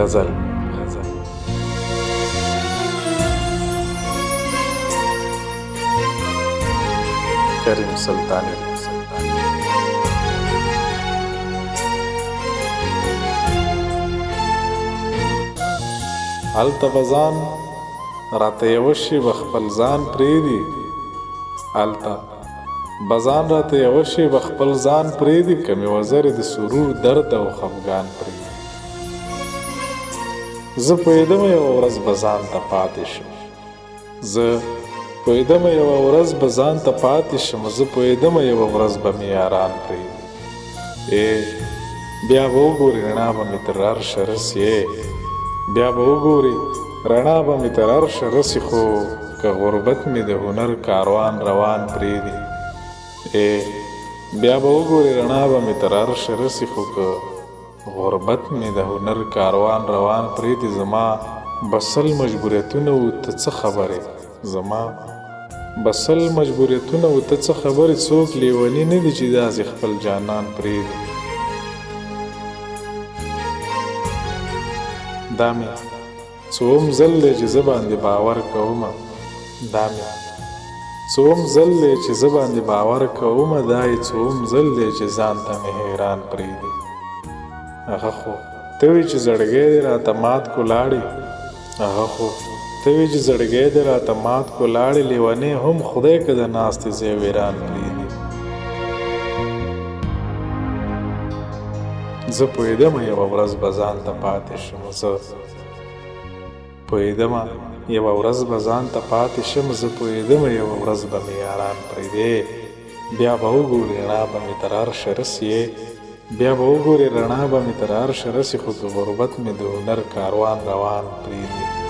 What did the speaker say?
غزل کریم سلطانی هلته بزان راته یو شی بخپل ځان پریدي هلته بزان راته یو شی بخپل ځان پریدي کمې وزرې د سرور درد او خفګان پریدي زه پوهېدم یوه ورځ به ځان ته پاتې شم زه پوهېدم یوه ورځ به ځان ته پاتې شم زه پوهېدم یوه ورځ به مې یاران پرېږدي بیا به وګورې رڼا به مې تر عرشه رسي بیا به وګورې رڼا به مې تر عرشه رسي خو که غربت مې د هنر کاروان روان پرېږدي بیا به وګورې رڼا به مې تر عرشه رسي خو که غربت مې د هنر کاروان روان پرېږدي زما بسل مجبوریتونه و ته څه خبرې زما بسل مجبوریتونه و ته څه خبرې څوک لیوني نه دي چې داسې خپل جانان پرېږدي دا مې څوم ځل دی چې زه باندې باور کومه دا مې څوم ځل دی چې زه باندې باور کومه دا یې څوم ځل دی چې ځان ته مې حیران پرېږدي هغه خو ته وې چې زړګی دې راته مات کلاړې هغه خو ته وې چې زړګی دې راته مات کلاړې لیونې هم خدای که د ناستې ځای ویران پرېږدي زه پوهېدمه یوه ورځ به ځان ته پاتې شم زه پوهېدمه یوه ورځ به ځان ته پاتې شم زه پوهېدمه یوه ورځ به مې یاران پرېږدي بیا به وګورې رڼا به مې تر عرشه رسي بیا به وګورې رڼا به مې تر عرشه رسي خو که غربت مې د هنر کاروان روان پرېږدي